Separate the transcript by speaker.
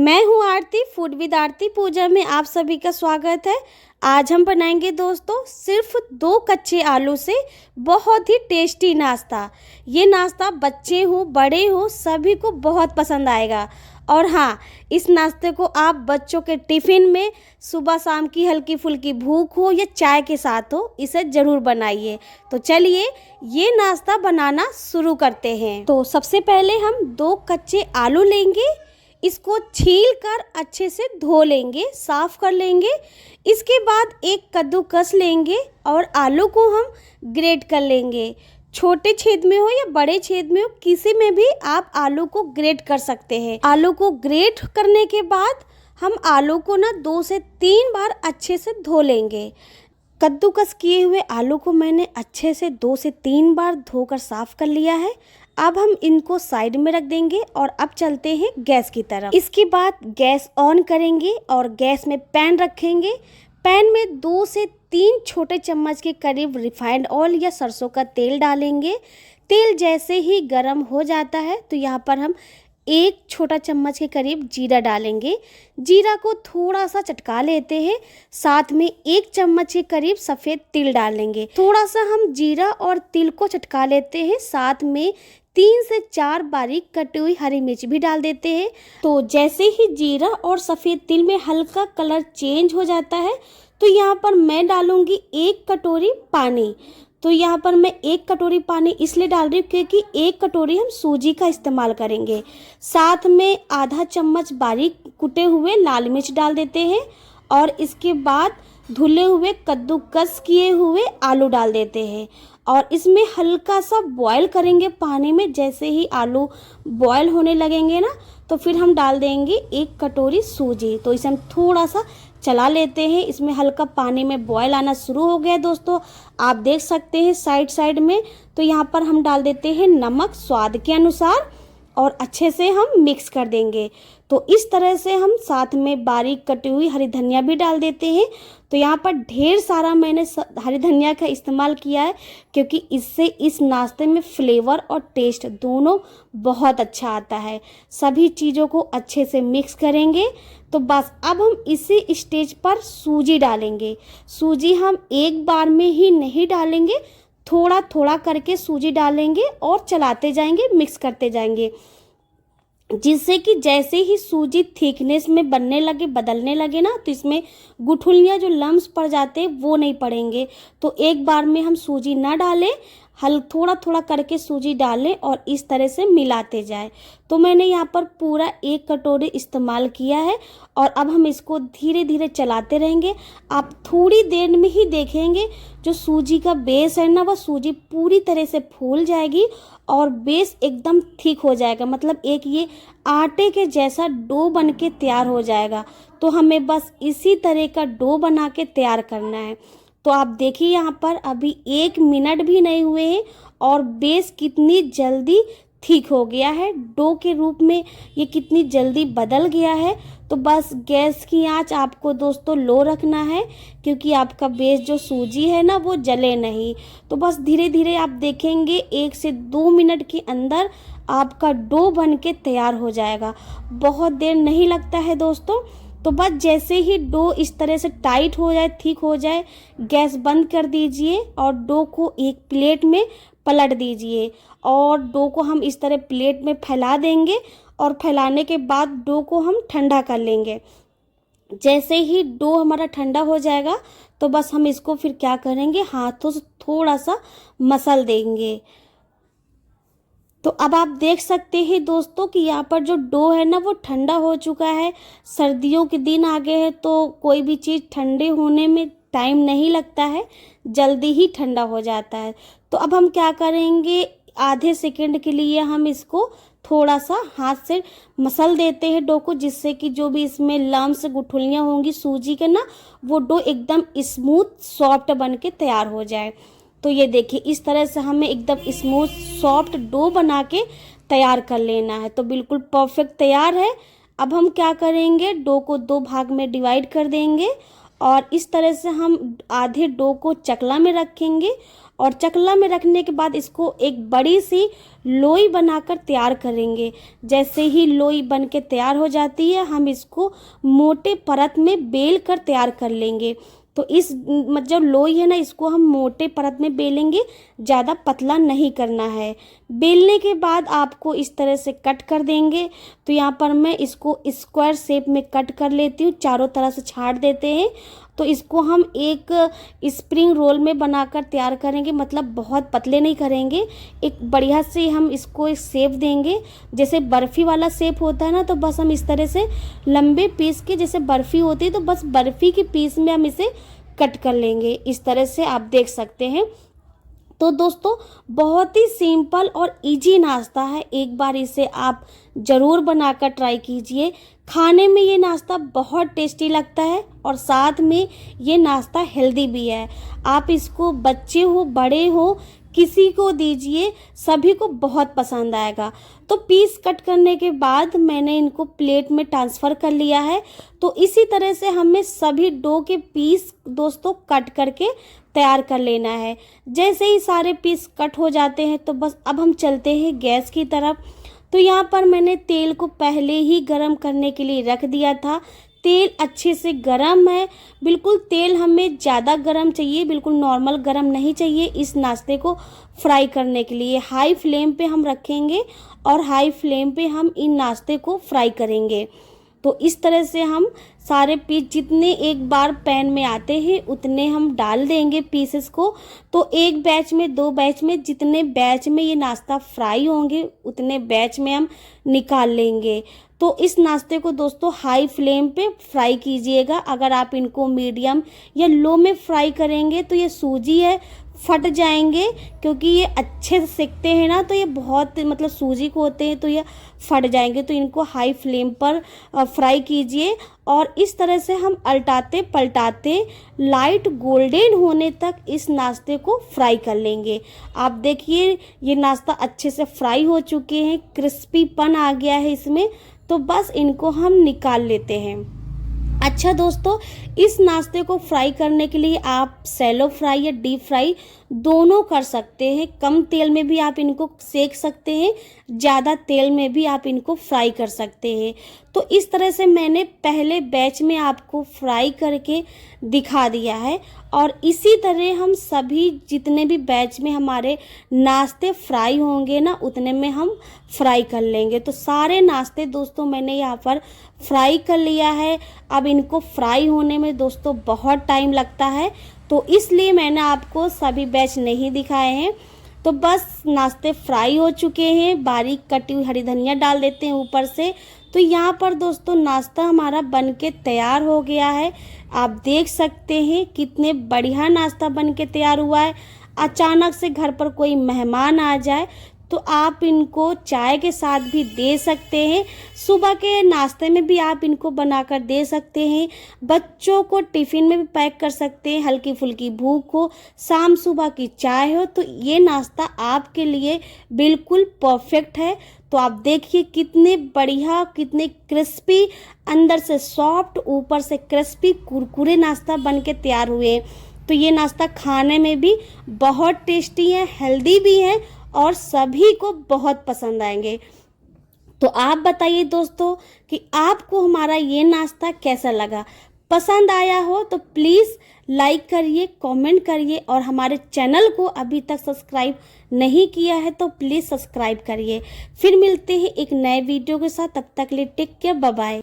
Speaker 1: मैं हूँ आरती, food with आरती पूजा में आप सभी का स्वागत है। आज हम बनाएंगे दोस्तों सिर्फ 2 कच्चे आलू से बहुत ही टेस्टी नाश्ता। ये नाश्ता बच्चे हो बड़े हो सभी को बहुत पसंद आएगा। और हाँ, इस नाश्ते को आप बच्चों के टिफ़िन में सुबह शाम की हल्की फुल्की भूख हो या चाय के साथ हो, इसे ज़रूर बनाइए। तो चलिए ये नाश्ता बनाना शुरू करते हैं। तो सबसे पहले हम 2 कच्चे आलू लेंगे, इसको छील कर अच्छे से धो लेंगे, साफ़ कर लेंगे। इसके बाद एक कद्दूकस लेंगे और आलू को हम ग्रेट कर लेंगे। छोटे छेद में हो या बड़े छेद में हो, किसी में भी आप आलू को ग्रेट कर सकते हैं। आलू को ग्रेट करने के बाद हम आलू को 2 से 3 बार अच्छे से धो लेंगे। कद्दूकस किए हुए आलू को मैंने अच्छे से 2 से 3 बार धोकर साफ़ कर लिया है। अब हम इनको साइड में रख देंगे और अब चलते हैं गैस की तरफ। इसके बाद गैस ऑन करेंगे और गैस में पैन रखेंगे। पैन में 2 से 3 छोटे चम्मच के करीब रिफाइंड ऑयल या सरसों का तेल डालेंगे। तेल जैसे ही गर्म हो जाता है तो यहाँ पर हम 1 छोटा चम्मच के करीब जीरा डालेंगे। जीरा को थोड़ा सा चटका लेते हैं। साथ में 1 चम्मच के करीब सफ़ेद तिल डालेंगे। थोड़ा सा हम जीरा और तिल को चटका लेते हैं। साथ में 3 से 4 बारीक कटी हुई हरी मिर्च भी डाल देते हैं। तो जैसे ही जीरा और सफ़ेद तिल में हल्का कलर चेंज हो जाता है तो यहाँ पर मैं डालूँगी 1 कटोरी पानी। तो यहाँ पर मैं 1 कटोरी पानी इसलिए डाल रही हूँ क्योंकि 1 कटोरी हम सूजी का इस्तेमाल करेंगे। साथ में आधा चम्मच बारीक कुटे हुए लाल मिर्च डाल देते हैं और इसके बाद धुले हुए कद्दूकस किए हुए आलू डाल देते हैं और इसमें हल्का सा बॉयल करेंगे पानी में। जैसे ही आलू बॉयल होने लगेंगे ना तो फिर हम डाल देंगे 1 कटोरी सूजी। तो इसे हम थोड़ा सा चला लेते हैं। इसमें हल्का पानी में बॉयल आना शुरू हो गया है दोस्तों, आप देख सकते हैं साइड में। तो यहाँ पर हम डाल देते हैं नमक स्वाद के अनुसार और अच्छे से हम मिक्स कर देंगे। तो इस तरह से हम साथ में बारीक कटी हुई हरी धनिया भी डाल देते हैं। तो यहाँ पर ढेर सारा मैंने हरी धनिया का इस्तेमाल किया है क्योंकि इससे इस नाश्ते में फ्लेवर और टेस्ट दोनों बहुत अच्छा आता है। सभी चीज़ों को अच्छे से मिक्स करेंगे। तो बस अब हम इसी स्टेज पर सूजी डालेंगे। सूजी हम एक बार में ही नहीं डालेंगे, थोड़ा थोड़ा करके सूजी डालेंगे और चलाते जाएंगे, मिक्स करते जाएंगे, जिससे कि जैसे ही सूजी थिकनेस में बनने लगे, बदलने लगे ना, तो इसमें गुठलियाँ जो लम्स पड़ जाते हैं वो नहीं पड़ेंगे। तो एक बार में हम सूजी ना डालें, थोड़ा थोड़ा करके सूजी डालें और इस तरह से मिलाते जाएं। तो मैंने यहाँ पर पूरा 1 कटोरी इस्तेमाल किया है और अब हम इसको धीरे धीरे चलाते रहेंगे। आप थोड़ी देर में ही देखेंगे जो सूजी का बेस है ना, वह सूजी पूरी तरह से फूल जाएगी और बेस एकदम थिक हो जाएगा। मतलब एक ये आटे के जैसा डो बन के तैयार हो जाएगा। तो हमें बस इसी तरह का डो बना के तैयार करना है। तो आप देखिए यहाँ पर अभी 1 मिनट भी नहीं हुए हैं और बेस कितनी जल्दी ठीक हो गया है, डो के रूप में ये कितनी जल्दी बदल गया है। तो बस गैस की आंच आपको दोस्तों लो रखना है क्योंकि आपका बेस जो सूजी है ना वो जले नहीं। तो बस धीरे धीरे आप देखेंगे 1 से 2 मिनट के अंदर आपका डो बन के तैयार हो जाएगा। बहुत देर नहीं लगता है दोस्तों। तो बस जैसे ही डो इस तरह से टाइट हो जाए, ठीक हो जाए, गैस बंद कर दीजिए और डो को एक प्लेट में पलट दीजिए और डो को हम इस तरह प्लेट में फैला देंगे और फैलाने के बाद डो को हम ठंडा कर लेंगे। जैसे ही डो हमारा ठंडा हो जाएगा तो बस हम इसको फिर क्या करेंगे, हाथों से थोड़ा सा मसल देंगे। तो अब आप देख सकते हैं दोस्तों कि यहाँ पर जो डो है ना वो ठंडा हो चुका है। सर्दियों के दिन आ गए हैं तो कोई भी चीज़ ठंडे होने में टाइम नहीं लगता है, जल्दी ही ठंडा हो जाता है। तो अब हम क्या करेंगे, आधे सेकंड के लिए हम इसको थोड़ा सा हाथ से मसल देते हैं डो को, जिससे कि जो भी इसमें लम्स गुठलियाँ होंगी सूजी के ना, वो डो एकदम स्मूथ सॉफ्ट बन के तैयार हो जाए। तो ये देखिए इस तरह से हमें एकदम स्मूथ सॉफ्ट डो बना के तैयार कर लेना है। तो बिल्कुल परफेक्ट तैयार है। अब हम क्या करेंगे, डो को 2 भाग में डिवाइड कर देंगे और इस तरह से हम आधे डो को चकला में रखेंगे और चकला में रखने के बाद इसको एक बड़ी सी लोई बनाकर तैयार करेंगे। जैसे ही लोई बन के तैयार हो जाती है हम इसको मोटे परत में बेल कर तैयार कर लेंगे। तो इस जो लोई है ना, इसको हम मोटे परत में बेलेंगे, ज़्यादा पतला नहीं करना है। बेलने के बाद आपको इस तरह से कट कर देंगे। तो यहाँ पर मैं इसको स्क्वायर शेप में कट कर लेती हूँ, चारों तरह से छाट देते हैं। तो इसको हम एक स्प्रिंग रोल में बनाकर तैयार करेंगे, मतलब बहुत पतले नहीं करेंगे, एक बढ़िया से हम इसको एक शेप देंगे। जैसे बर्फ़ी वाला शेप होता है ना, तो बस हम इस तरह से लंबे पीस के, जैसे बर्फ़ी होती है तो बस बर्फ़ी के पीस में हम इसे कट कर लेंगे। इस तरह से आप देख सकते हैं। तो दोस्तों बहुत ही सिंपल और इजी नाश्ता है, एक बार इसे आप ज़रूर बनाकर ट्राई कीजिए। खाने में ये नाश्ता बहुत टेस्टी लगता है और साथ में ये नाश्ता हेल्दी भी है। आप इसको बच्चे हो बड़े हो किसी को दीजिए, सभी को बहुत पसंद आएगा। तो पीस कट करने के बाद मैंने इनको प्लेट में ट्रांसफ़र कर लिया है। तो इसी तरह से हमें सभी डो के पीस दोस्तों कट करके तैयार कर लेना है। जैसे ही सारे पीस कट हो जाते हैं तो बस अब हम चलते हैं गैस की तरफ। तो यहाँ पर मैंने तेल को पहले ही गरम करने के लिए रख दिया था। तेल अच्छे से गरम है, बिल्कुल तेल हमें ज़्यादा गरम चाहिए, बिल्कुल नॉर्मल गरम नहीं चाहिए। इस नाश्ते को फ्राई करने के लिए हाई फ्लेम पे हम रखेंगे और हाई फ्लेम पे हम इन नाश्ते को फ्राई करेंगे। तो इस तरह से हम सारे पीस जितने एक बार पैन में आते हैं उतने हम डाल देंगे पीसेस को। तो एक बैच में, दो बैच में, जितने बैच में ये नाश्ता फ्राई होंगे उतने बैच में हम निकाल लेंगे। तो इस नाश्ते को दोस्तों हाई फ्लेम पे फ्राई कीजिएगा। अगर आप इनको मीडियम या लो में फ्राई करेंगे तो ये सूजी है फट जाएंगे, क्योंकि ये अच्छे से सेकते हैं ना, तो ये बहुत मतलब सूजी को होते हैं तो ये फट जाएंगे। तो इनको हाई फ्लेम पर फ्राई कीजिए और इस तरह से हम अलटाते पलटाते लाइट गोल्डन होने तक इस नाश्ते को फ्राई कर लेंगे। आप देखिए ये नाश्ता अच्छे से फ्राई हो चुके हैं, क्रिस्पीपन आ गया है इसमें। तो बस इनको हम निकाल लेते हैं। अच्छा दोस्तों, इस नाश्ते को फ्राई करने के लिए आप सैलो फ्राई या डीप फ्राई दोनों कर सकते हैं। कम तेल में भी आप इनको सेक सकते हैं, ज़्यादा तेल में भी आप इनको फ्राई कर सकते हैं। तो इस तरह से मैंने पहले बैच में आपको फ्राई करके दिखा दिया है और इसी तरह हम सभी जितने भी बैच में हमारे नाश्ते फ्राई होंगे ना, उतने में हम फ्राई कर लेंगे। तो सारे नाश्ते दोस्तों मैंने यहाँ पर फ्राई कर लिया है। अब इनको फ्राई होने में दोस्तों बहुत टाइम लगता है, तो इसलिए मैंने आपको सभी बैच नहीं दिखाए हैं। तो बस नाश्ते फ्राई हो चुके हैं, बारीक कटी हुई हरी धनिया डाल देते हैं ऊपर से। तो यहाँ पर दोस्तों नाश्ता हमारा बनके तैयार हो गया है। आप देख सकते हैं कितने बढ़िया नाश्ता बनके तैयार हुआ है। अचानक से घर पर कोई मेहमान आ जाए तो आप इनको चाय के साथ भी दे सकते हैं, सुबह के नाश्ते में भी आप इनको बनाकर दे सकते हैं, बच्चों को टिफ़िन में भी पैक कर सकते हैं। हल्की फुल्की भूख हो, शाम सुबह की चाय हो, तो ये नाश्ता आपके लिए बिल्कुल परफेक्ट है। तो आप देखिए कितने बढ़िया, कितने क्रिस्पी, अंदर से सॉफ्ट, ऊपर से क्रिस्पी कुरकुरे नाश्ता बनके तैयार हुए। तो ये नाश्ता खाने में भी बहुत टेस्टी है, हेल्दी भी है और सभी को बहुत पसंद आएंगे। तो आप बताइए दोस्तों कि आपको हमारा ये नाश्ता कैसा लगा। पसंद आया हो तो प्लीज़ लाइक करिए, कमेंट करिए और हमारे चैनल को अभी तक सब्सक्राइब नहीं किया है तो प्लीज़ सब्सक्राइब करिए। फिर मिलते हैं एक नए वीडियो के साथ, तब तक के लिए टेक केयर, बाय बाय।